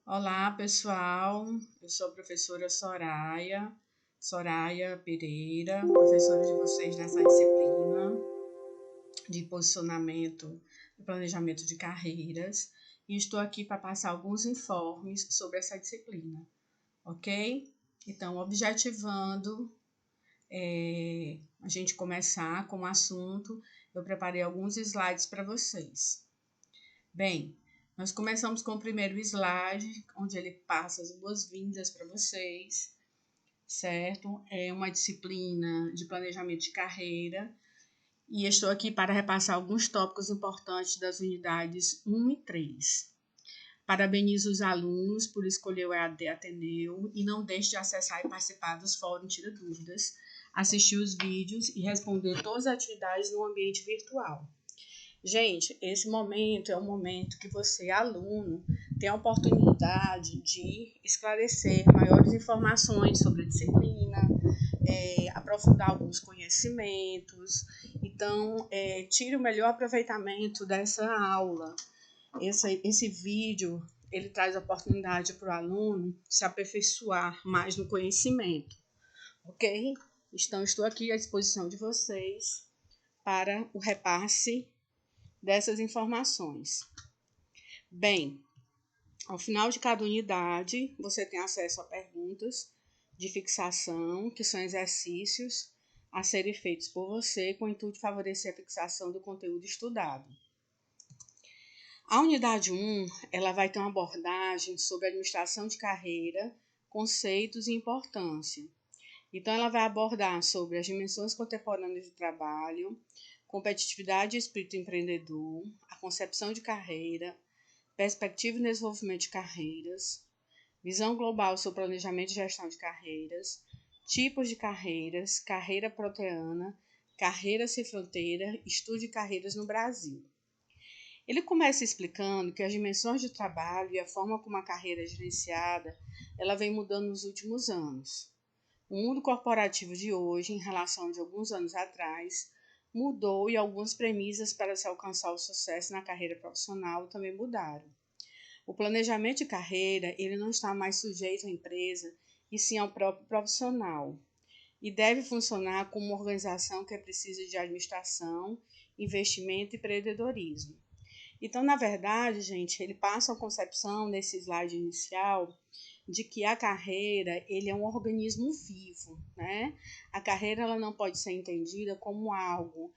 Olá, pessoal. Eu sou a professora Soraya Pereira, professora de vocês nessa disciplina de posicionamento e planejamento de carreiras, e estou aqui para passar alguns informes sobre essa disciplina, ok? Então, objetivando a gente começar com o assunto, eu preparei alguns slides para vocês. Bem, nós começamos com o primeiro slide, onde ele passa as boas-vindas para vocês, certo? É uma disciplina de planejamento de carreira e estou aqui para repassar alguns tópicos importantes das unidades 1 e 3. Parabenizo os alunos por escolher o EAD Ateneu e não deixe de acessar e participar dos fóruns Tira Dúvidas, assistir os vídeos e responder todas as atividades no ambiente virtual. Gente, esse momento é um momento que você, aluno, tem a oportunidade de esclarecer maiores informações sobre a disciplina, aprofundar alguns conhecimentos. Então, tire o melhor aproveitamento dessa aula. Esse vídeo, ele traz a oportunidade para o aluno se aperfeiçoar mais no conhecimento, ok? Então, estou aqui à disposição de vocês para o repasse dessas informações. Bem, ao final de cada unidade, você tem acesso a perguntas de fixação, que são exercícios a serem feitos por você com o intuito de favorecer a fixação do conteúdo estudado. A unidade 1, ela vai ter uma abordagem sobre administração de carreira, conceitos e importância. Então, ela vai abordar sobre as dimensões contemporâneas do trabalho, competitividade e espírito empreendedor, a concepção de carreira, perspectiva e desenvolvimento de carreiras, visão global sobre planejamento e gestão de carreiras, tipos de carreiras, carreira proteana, carreira sem fronteira, estudo de carreiras no Brasil. Ele começa explicando que as dimensões de trabalho e a forma como a carreira é gerenciada, ela vem mudando nos últimos anos. O mundo corporativo de hoje, em relação de alguns anos atrás, mudou e algumas premissas para se alcançar o sucesso na carreira profissional também mudaram. O planejamento de carreira, ele não está mais sujeito à empresa, e sim ao próprio profissional, e deve funcionar como uma organização que precisa de administração, investimento e empreendedorismo. Então, na verdade, gente, ele passa a concepção nesse slide inicial de que a carreira, ele é um organismo vivo, né? A carreira, ela não pode ser entendida como algo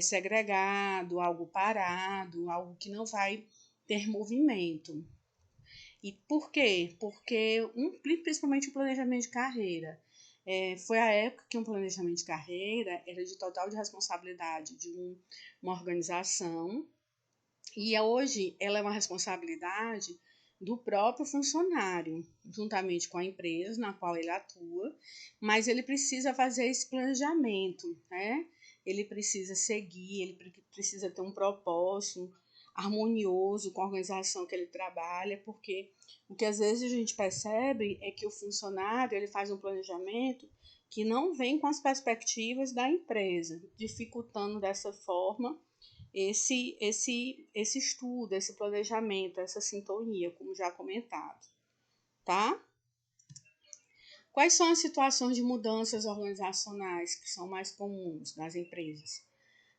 segregado, algo parado, algo que não vai ter movimento. E por quê? Porque, principalmente o planejamento de carreira, foi a época que um planejamento de carreira era de total de responsabilidade de uma organização, e hoje ela é uma responsabilidade do próprio funcionário, juntamente com a empresa na qual ele atua, mas ele precisa fazer esse planejamento, né? Ele precisa seguir, ele precisa ter um propósito harmonioso com a organização que ele trabalha, porque o que às vezes a gente percebe é que o funcionário ele faz um planejamento que não vem com as perspectivas da empresa, dificultando dessa forma esse estudo, esse planejamento, essa sintonia, como já comentado, tá? Quais são as situações de mudanças organizacionais que são mais comuns nas empresas?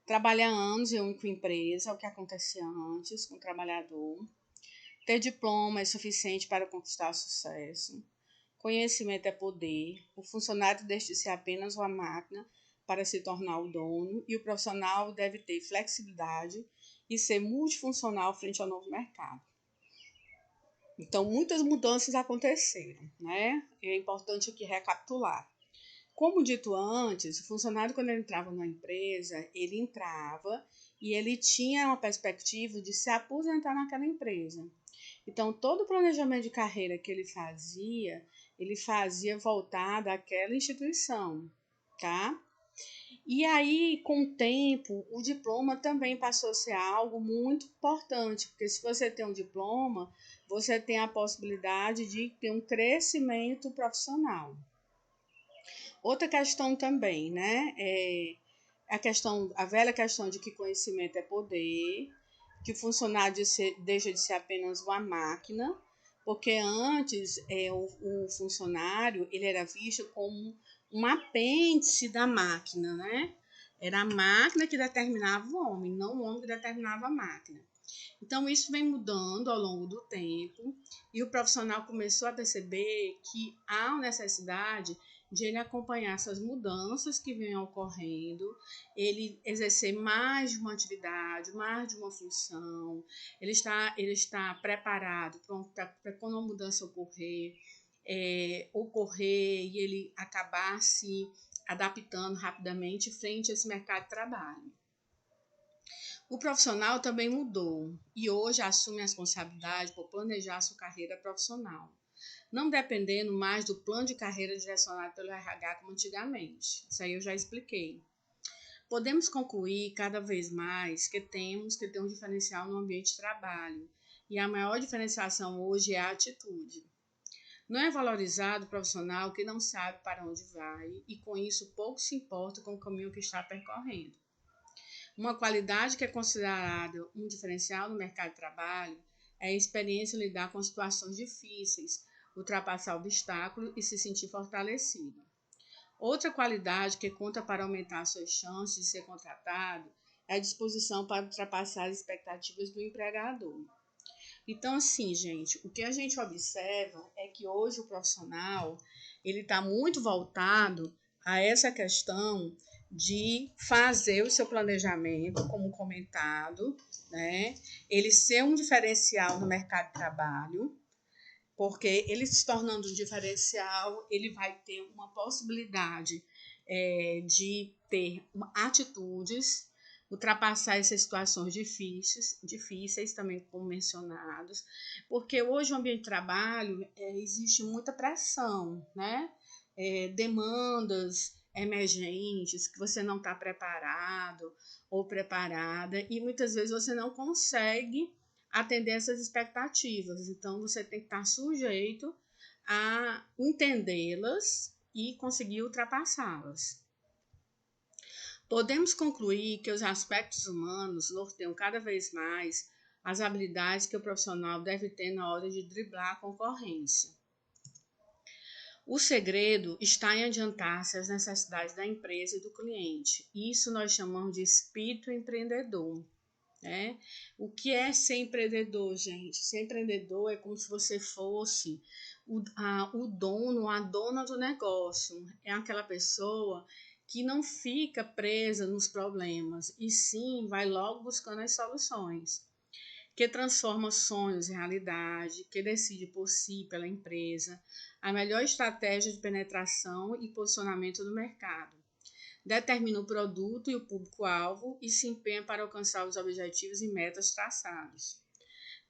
Trabalhar anos em uma única empresa, o que acontecia antes com o trabalhador. Ter diploma é suficiente para conquistar sucesso. Conhecimento é poder. O funcionário deixa de ser apenas uma máquina para se tornar o dono, e o profissional deve ter flexibilidade e ser multifuncional frente ao novo mercado. Então, muitas mudanças aconteceram, né? É importante aqui recapitular. Como dito antes, o funcionário, quando ele entrava na empresa, ele entrava e ele tinha uma perspectiva de se aposentar naquela empresa. Então, todo o planejamento de carreira que ele fazia voltado àquela instituição, tá? E aí, com o tempo, o diploma também passou a ser algo muito importante, porque se você tem um diploma, você tem a possibilidade de ter um crescimento profissional. Outra questão também, né, a velha questão de que conhecimento é poder, que o funcionário deixa de ser apenas uma máquina, Porque antes o funcionário ele era visto como um apêndice da máquina, né? Era a máquina que determinava o homem, não o homem que determinava a máquina. Então, isso vem mudando ao longo do tempo e o profissional começou a perceber que há necessidade de ele acompanhar essas mudanças que vêm ocorrendo, ele exercer mais de uma atividade, mais de uma função, ele está preparado para quando uma mudança ocorrer e ele acabar se adaptando rapidamente frente a esse mercado de trabalho. O profissional também mudou e hoje assume a responsabilidade por planejar sua carreira profissional, não dependendo mais do plano de carreira direcionado pelo RH como antigamente. Isso aí eu já expliquei. Podemos concluir cada vez mais que temos que ter um diferencial no ambiente de trabalho e a maior diferenciação hoje é a atitude. Não é valorizado o profissional que não sabe para onde vai e com isso pouco se importa com o caminho que está percorrendo. Uma qualidade que é considerada um diferencial no mercado de trabalho é a experiência em lidar com situações difíceis, ultrapassar obstáculos e se sentir fortalecido. Outra qualidade que conta para aumentar suas chances de ser contratado é a disposição para ultrapassar as expectativas do empregador. Então, assim, gente, o que a gente observa é que hoje o profissional ele está muito voltado a essa questão de fazer o seu planejamento, como comentado, né? Ele ser um diferencial no mercado de trabalho, porque ele se tornando um diferencial, ele vai ter uma possibilidade de ter atitudes, ultrapassar essas situações difíceis também como mencionados, porque hoje no ambiente de trabalho existe muita pressão, né? Demandas emergentes que você não está preparado ou preparada e muitas vezes você não consegue atender essas expectativas. Então, você tem que estar sujeito a entendê-las e conseguir ultrapassá-las. Podemos concluir que os aspectos humanos norteiam cada vez mais as habilidades que o profissional deve ter na hora de driblar a concorrência. O segredo está em adiantar-se às necessidades da empresa e do cliente. Isso nós chamamos de espírito empreendedor. Né? O que é ser empreendedor, gente? Ser empreendedor é como se você fosse o dono, a dona do negócio. É aquela pessoa que não fica presa nos problemas e sim vai logo buscando as soluções, que transforma sonhos em realidade, que decide por si, pela empresa, a melhor estratégia de penetração e posicionamento do mercado. Determina o produto e o público-alvo e se empenha para alcançar os objetivos e metas traçados.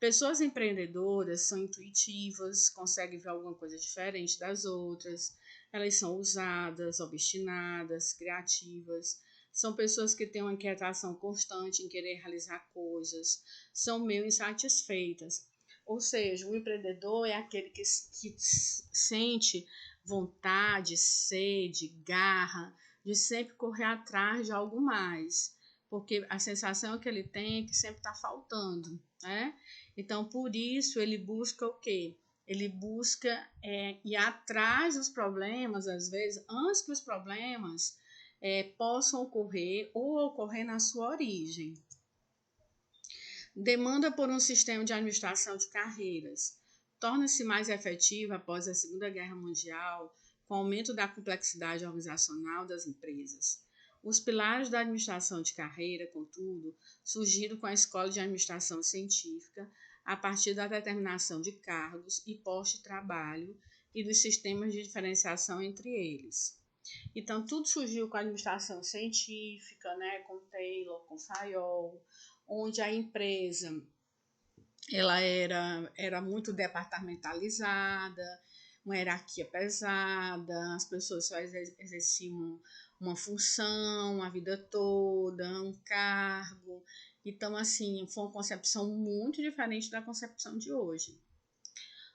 Pessoas empreendedoras são intuitivas, conseguem ver alguma coisa diferente das outras, elas são ousadas, obstinadas, criativas, são pessoas que têm uma inquietação constante em querer realizar coisas, são meio insatisfeitas. Ou seja, o empreendedor é aquele que sente vontade, sede, garra, de sempre correr atrás de algo mais, porque a sensação que ele tem é que sempre está faltando, né? Então, por isso, ele busca o quê? Ele busca ir atrás dos problemas, às vezes, antes que os problemas possam ocorrer ou ocorrer na sua origem. Demanda por um sistema de administração de carreiras. Torna-se mais efetiva após a Segunda Guerra Mundial, com o aumento da complexidade organizacional das empresas. Os pilares da administração de carreira, contudo, surgiram com a Escola de Administração Científica, a partir da determinação de cargos e postos de trabalho e dos sistemas de diferenciação entre eles. Então, tudo surgiu com a administração científica, né, com Taylor, com Fayol, onde a empresa ela era muito departamentalizada, uma hierarquia pesada, as pessoas só exerciam uma função a vida toda, um cargo. Então, assim, foi uma concepção muito diferente da concepção de hoje.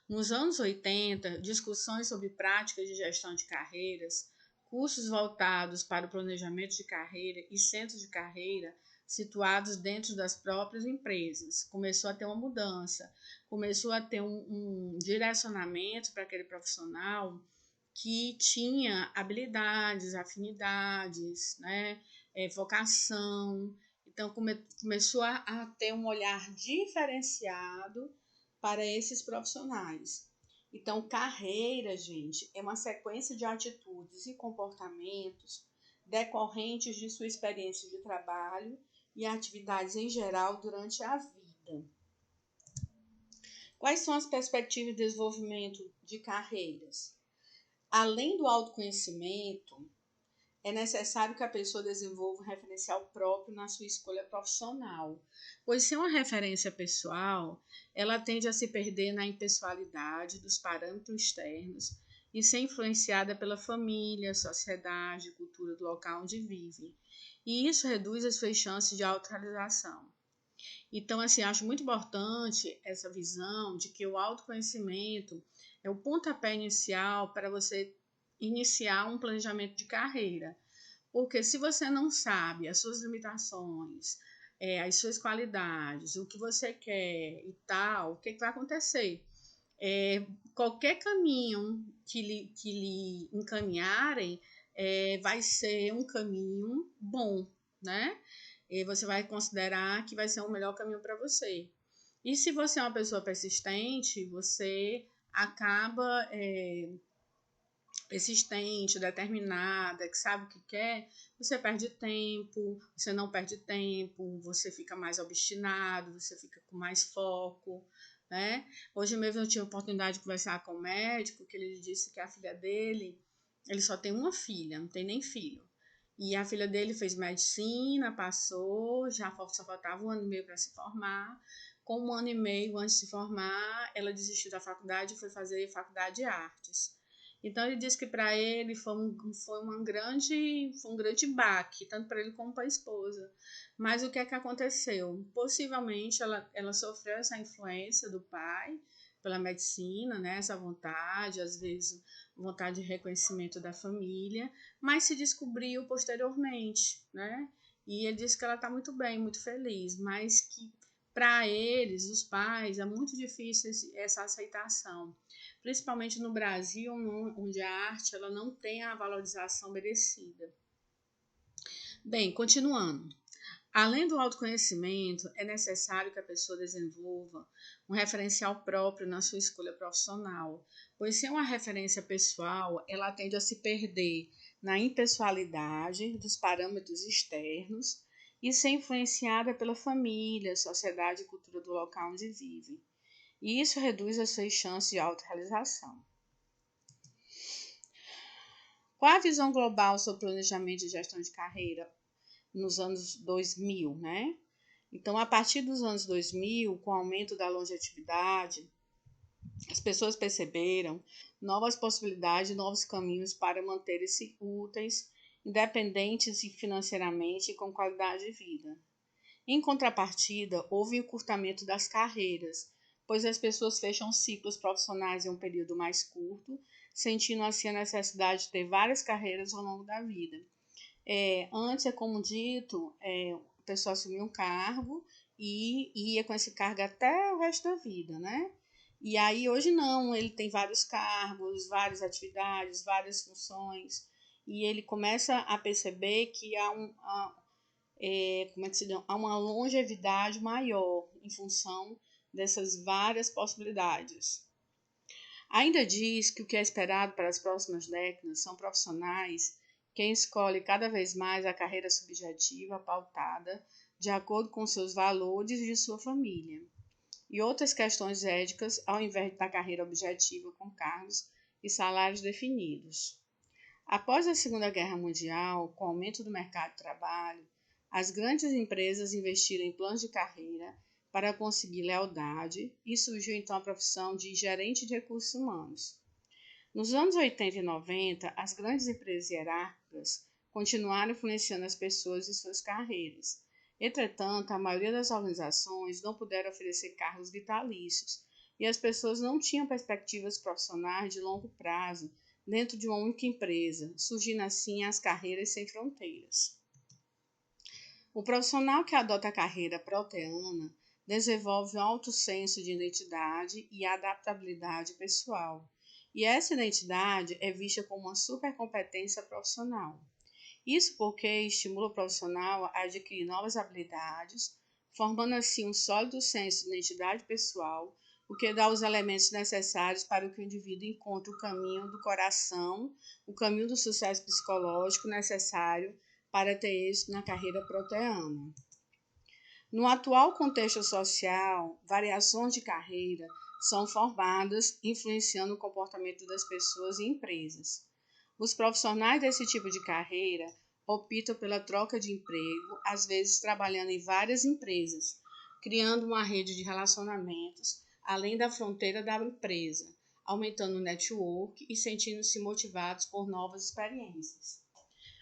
Nos anos 80, discussões sobre práticas de gestão de carreiras, cursos voltados para o planejamento de carreira e centros de carreira situados dentro das próprias empresas. Começou a ter uma mudança, começou a ter um direcionamento para aquele profissional que tinha habilidades, afinidades, né, vocação. Então, começou a ter um olhar diferenciado para esses profissionais. Então, carreira, gente, é uma sequência de atitudes e comportamentos decorrentes de sua experiência de trabalho e atividades em geral durante a vida. Quais são as perspectivas de desenvolvimento de carreiras? Além do autoconhecimento, é necessário que a pessoa desenvolva um referencial próprio na sua escolha profissional, pois sem uma referência pessoal, ela tende a se perder na impessoalidade dos parâmetros externos e ser influenciada pela família, sociedade, cultura do local onde vive. E isso reduz as suas chances de autorrealização. Então, assim, acho muito importante essa visão de que o autoconhecimento é o pontapé inicial para você iniciar um planejamento de carreira. Porque se você não sabe as suas limitações, as suas qualidades, o que você quer e tal, o que vai acontecer? Qualquer caminho que lhe encaminharem vai ser um caminho bom, né? E você vai considerar que vai ser o melhor caminho para você. E se você é uma pessoa persistente, você acaba persistente, determinada, que sabe o que quer, você perde tempo, você não perde tempo, você fica mais obstinado, você fica com mais foco, né? Hoje mesmo eu tive a oportunidade de conversar com o médico, que ele disse que a filha dele, ele só tem uma filha, não tem nem filho. E a filha dele fez medicina, passou, já só faltava 1 ano e meio para se formar. Com 1 ano e meio antes de se formar, ela desistiu da faculdade e foi fazer faculdade de artes. Então ele disse que para ele foi um grande baque, tanto para ele como para a esposa. Mas o que é que aconteceu? Possivelmente ela sofreu essa influência do pai pela medicina, né? Essa vontade, às vezes vontade de reconhecimento da família, mas se descobriu posteriormente, né? E ele disse que ela está muito bem, muito feliz, mas que para eles, os pais, é muito difícil essa aceitação, principalmente no Brasil, onde a arte ela não tem a valorização merecida. Bem, continuando. Além do autoconhecimento, é necessário que a pessoa desenvolva um referencial próprio na sua escolha profissional, pois sem uma referência pessoal, ela tende a se perder na impessoalidade dos parâmetros externos e ser influenciada pela família, sociedade e cultura do local onde vive. E isso reduz as suas chances de autorrealização. Qual a visão global sobre planejamento e gestão de carreira nos anos 2000, né? Então, a partir dos anos 2000, com o aumento da longevidade, as pessoas perceberam novas possibilidades, novos caminhos para manterem-se úteis, independentes financeiramente e com qualidade de vida. Em contrapartida, houve encurtamento das carreiras, pois as pessoas fecham ciclos profissionais em um período mais curto, sentindo assim a necessidade de ter várias carreiras ao longo da vida. Antes, é como dito, a pessoa assumia um cargo e ia com esse cargo até o resto da vida, né? E aí, hoje não, ele tem vários cargos, várias atividades, várias funções, e ele começa a perceber que há há uma longevidade maior em função dessas várias possibilidades. Ainda diz que o que é esperado para as próximas décadas são profissionais que escolhem cada vez mais a carreira subjetiva pautada de acordo com seus valores e de sua família, e outras questões éticas ao invés da carreira objetiva com cargos e salários definidos. Após a Segunda Guerra Mundial, com o aumento do mercado de trabalho, as grandes empresas investiram em planos de carreira para conseguir lealdade e surgiu então a profissão de gerente de recursos humanos. Nos anos 80 e 90, as grandes empresas hierárquicas continuaram influenciando as pessoas em suas carreiras. Entretanto, a maioria das organizações não puderam oferecer cargos vitalícios e as pessoas não tinham perspectivas profissionais de longo prazo dentro de uma única empresa, surgindo assim as carreiras sem fronteiras. O profissional que adota a carreira proteana desenvolve um alto senso de identidade e adaptabilidade pessoal, e essa identidade é vista como uma supercompetência profissional. Isso porque estimula o profissional a adquirir novas habilidades, formando assim um sólido senso de identidade pessoal, o que dá os elementos necessários para que o indivíduo encontre o caminho do coração, o caminho do sucesso psicológico necessário para ter êxito na carreira proteana. No atual contexto social, variações de carreira são formadas, influenciando o comportamento das pessoas e empresas. Os profissionais desse tipo de carreira optam pela troca de emprego, às vezes trabalhando em várias empresas, criando uma rede de relacionamentos além da fronteira da empresa, aumentando o network e sentindo-se motivados por novas experiências.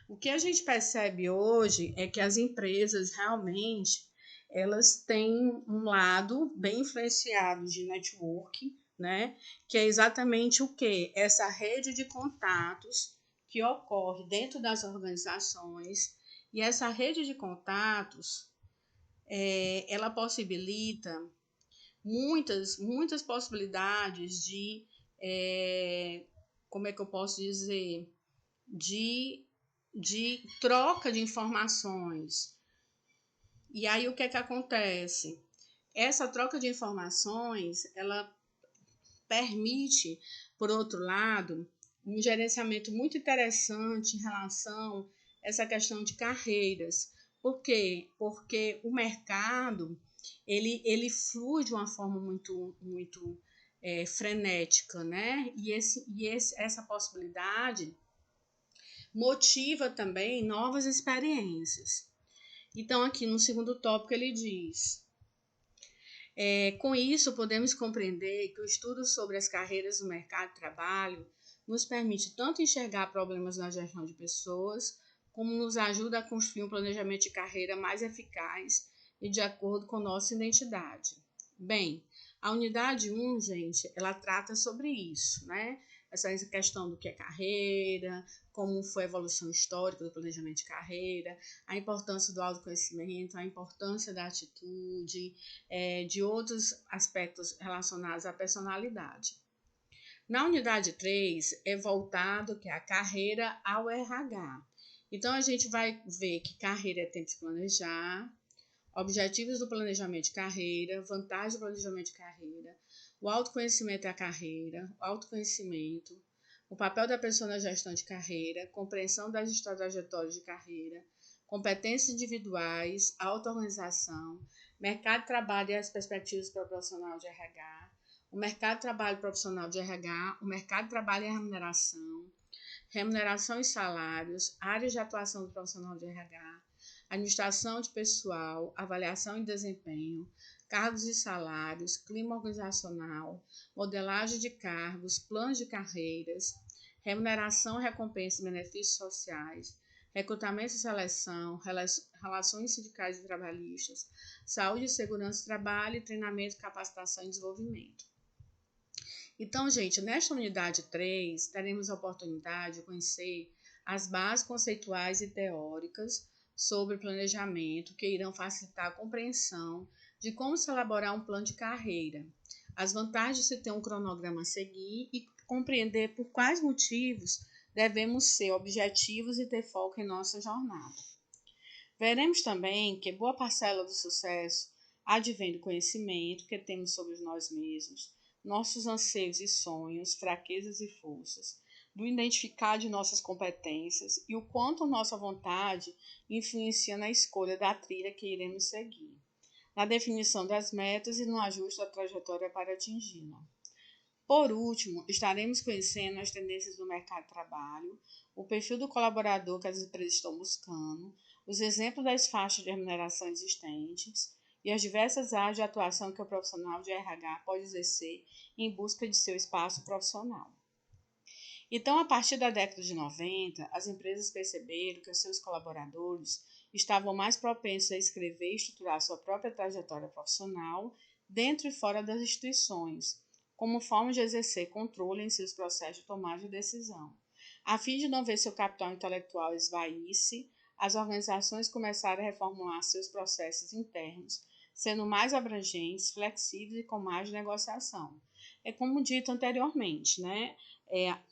O que a gente percebe hoje é que as empresas realmente elas têm um lado bem influenciado de network, né? Que é exatamente o que? Essa rede de contatos que ocorre dentro das organizações, e essa rede de contatos ela possibilita muitas possibilidades de como é que eu posso dizer? De, de troca de informações. E aí o que é que acontece? Essa troca de informações, ela permite, por outro lado, um gerenciamento muito interessante em relação a essa questão de carreiras. Por quê? Porque o mercado, ele flui de uma forma muito frenética, né? Essa possibilidade motiva também novas experiências. Então, aqui no segundo tópico, ele diz: com isso, podemos compreender que o estudo sobre as carreiras no mercado de trabalho nos permite tanto enxergar problemas na gestão de pessoas, como nos ajuda a construir um planejamento de carreira mais eficaz e de acordo com nossa identidade. Bem, a unidade 1, gente, ela trata sobre isso, né? Essa questão do que é carreira, como foi a evolução histórica do planejamento de carreira, a importância do autoconhecimento, a importância da atitude, de outros aspectos relacionados à personalidade. Na unidade 3, é voltado que é a carreira ao RH. Então, a gente vai ver que carreira é tempo de planejar, objetivos do planejamento de carreira, vantagens do planejamento de carreira, o autoconhecimento da carreira, o autoconhecimento, o papel da pessoa na gestão de carreira, compreensão das trajetórias de carreira, competências individuais, auto-organização, mercado de trabalho e as perspectivas para o profissional de RH, o mercado de trabalho profissional de RH, o mercado de trabalho e a remuneração e salários, áreas de atuação do profissional de RH, administração de pessoal, avaliação e desempenho, cargos e salários, clima organizacional, modelagem de cargos, planos de carreiras, remuneração, recompensa e benefícios sociais, recrutamento e seleção, relações sindicais e trabalhistas, saúde e segurança do trabalho, treinamento, capacitação e desenvolvimento. Então, gente, nesta unidade 3, teremos a oportunidade de conhecer as bases conceituais e teóricas sobre planejamento que irão facilitar a compreensão de como se elaborar um plano de carreira, as vantagens de se ter um cronograma a seguir e compreender por quais motivos devemos ser objetivos e ter foco em nossa jornada. Veremos também que boa parcela do sucesso advém do conhecimento que temos sobre nós mesmos, nossos anseios e sonhos, fraquezas e forças, do identificar de nossas competências e o quanto nossa vontade influencia na escolha da trilha que iremos seguir, na definição das metas e no ajuste da trajetória para atingi-la. Por último, estaremos conhecendo as tendências do mercado de trabalho, o perfil do colaborador que as empresas estão buscando, os exemplos das faixas de remuneração existentes e as diversas áreas de atuação que o profissional de RH pode exercer em busca de seu espaço profissional. Então, a partir da década de 90, as empresas perceberam que os seus colaboradores estavam mais propensos a escrever e estruturar sua própria trajetória profissional dentro e fora das instituições, como forma de exercer controle em seus processos de tomada de decisão, a fim de não ver seu capital intelectual esvair-se as organizações começaram a reformular seus processos internos, sendo mais abrangentes, flexíveis e com mais negociação. É como dito anteriormente, né?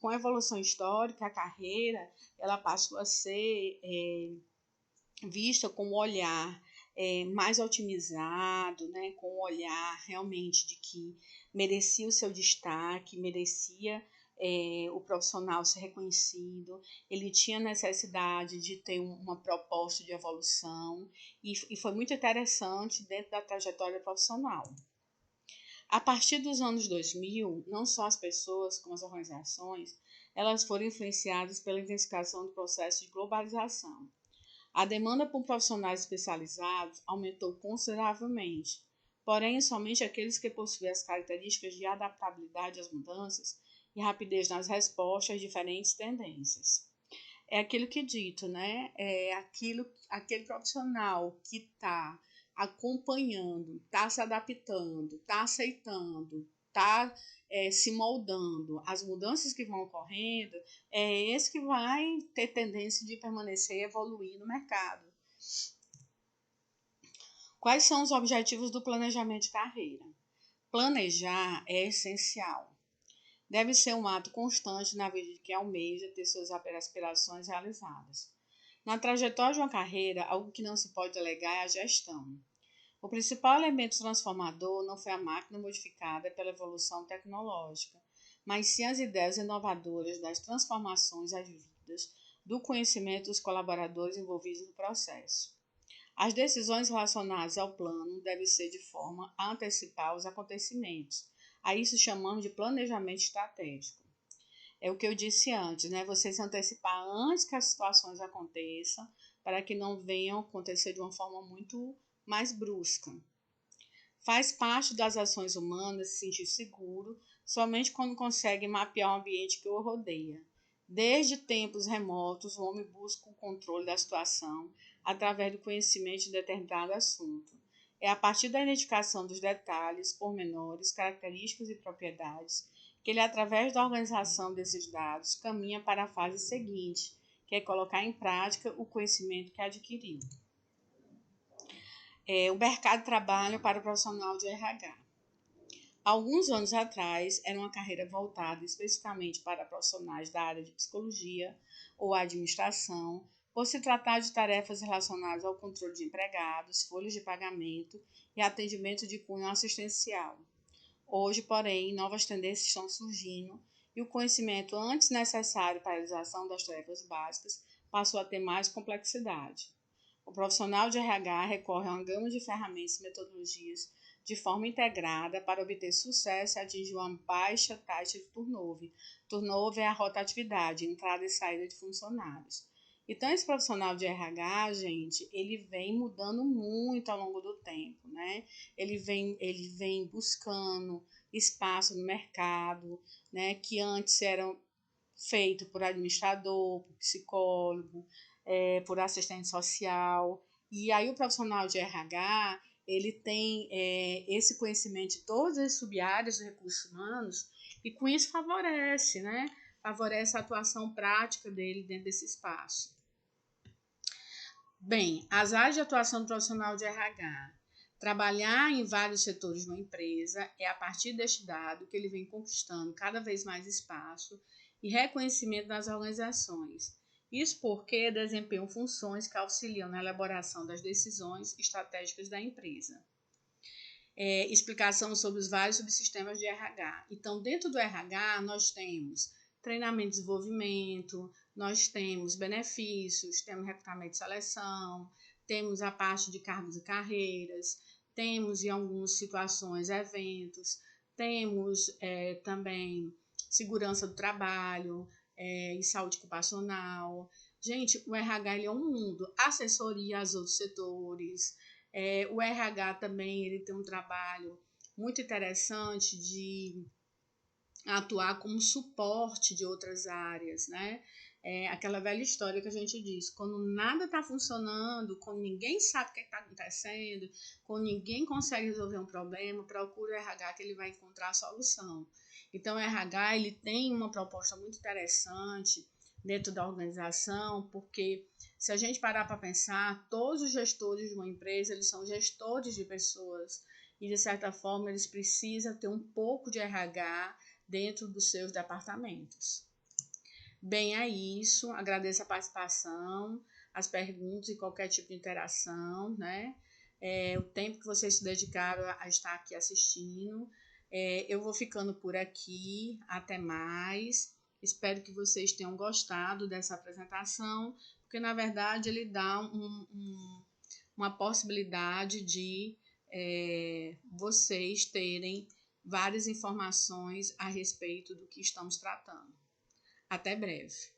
Com a evolução histórica, a carreira ela passou a ser vista com um olhar mais otimizado, né? Com um olhar realmente de que merecia o seu destaque, merecia o profissional ser reconhecido, ele tinha necessidade de ter uma proposta de evolução e foi muito interessante dentro da trajetória profissional. A partir dos anos 2000, não só as pessoas como as organizações, elas foram influenciadas pela intensificação do processo de globalização. A demanda por profissionais especializados aumentou consideravelmente, porém somente aqueles que possuem as características de adaptabilidade às mudanças e rapidez nas respostas às diferentes tendências. É aquilo que é dito, né? Aquele profissional que está acompanhando, está se adaptando, está aceitando, está se moldando às mudanças que vão ocorrendo, é esse que vai ter tendência de permanecer e evoluir no mercado. Quais são os objetivos do planejamento de carreira? Planejar é essencial. Deve ser um ato constante na vida de quem almeja ter suas aspirações realizadas. Na trajetória de uma carreira, algo que não se pode delegar é a gestão. O principal elemento transformador não foi a máquina modificada pela evolução tecnológica, mas sim as ideias inovadoras das transformações advindas do conhecimento dos colaboradores envolvidos no processo. As decisões relacionadas ao plano devem ser de forma a antecipar os acontecimentos. A isso chamamos de planejamento estratégico. É o que eu disse antes, né? Você se antecipar antes que as situações aconteçam, para que não venham acontecer de uma forma muito mais brusca. Faz parte das ações humanas se sentir seguro somente quando consegue mapear o ambiente que o rodeia. Desde tempos remotos, o homem busca o controle da situação através do conhecimento de determinado assunto. É a partir da identificação dos detalhes, pormenores, características e propriedades que ele, através da organização desses dados, caminha para a fase seguinte, que é colocar em prática o conhecimento que adquiriu. O mercado de trabalho para o profissional de RH. Alguns anos atrás, era uma carreira voltada especificamente para profissionais da área de psicologia ou administração, por se tratar de tarefas relacionadas ao controle de empregados, folhas de pagamento e atendimento de cunho assistencial. Hoje, porém, novas tendências estão surgindo e o conhecimento antes necessário para a realização das tarefas básicas passou a ter mais complexidade. O profissional de RH recorre a uma gama de ferramentas e metodologias de forma integrada para obter sucesso e atingir uma baixa taxa de turnover. Turnover é a rotatividade, entrada e saída de funcionários. Então, esse profissional de RH, gente, ele vem mudando muito ao longo do tempo, né? Ele vem buscando espaço no mercado, né? Que antes eram feito por administrador, por psicólogo, por assistente social. E aí o profissional de RH, ele tem esse conhecimento de todas as sub-áreas dos recursos humanos e com isso favorece, né? Favorece a atuação prática dele dentro desse espaço. Bem, as áreas de atuação do profissional de RH. Trabalhar em vários setores de uma empresa é a partir deste dado que ele vem conquistando cada vez mais espaço e reconhecimento das organizações. Isso porque desempenham funções que auxiliam na elaboração das decisões estratégicas da empresa. Explicação sobre os vários subsistemas de RH. Então, dentro do RH, nós temos treinamento e desenvolvimento, nós temos benefícios, temos recrutamento e seleção, temos a parte de cargos e carreiras, temos em algumas situações eventos, temos também segurança do trabalho e saúde ocupacional. Gente, o RH ele é um mundo, assessoria aos outros setores. O RH também ele tem um trabalho muito interessante de atuar como suporte de outras áreas, né? Aquela velha história que a gente diz, quando nada está funcionando, quando ninguém sabe o que está acontecendo, quando ninguém consegue resolver um problema, procura o RH que ele vai encontrar a solução. Então, o RH ele tem uma proposta muito interessante dentro da organização, porque se a gente parar para pensar, todos os gestores de uma empresa, eles são gestores de pessoas e, de certa forma, eles precisam ter um pouco de RH dentro dos seus departamentos. Bem, é isso. Agradeço a participação, as perguntas e qualquer tipo de interação, né? O tempo que vocês se dedicaram a estar aqui assistindo. Eu vou ficando por aqui. Até mais. Espero que vocês tenham gostado dessa apresentação, porque, na verdade, ele dá uma possibilidade de vocês terem várias informações a respeito do que estamos tratando. Até breve.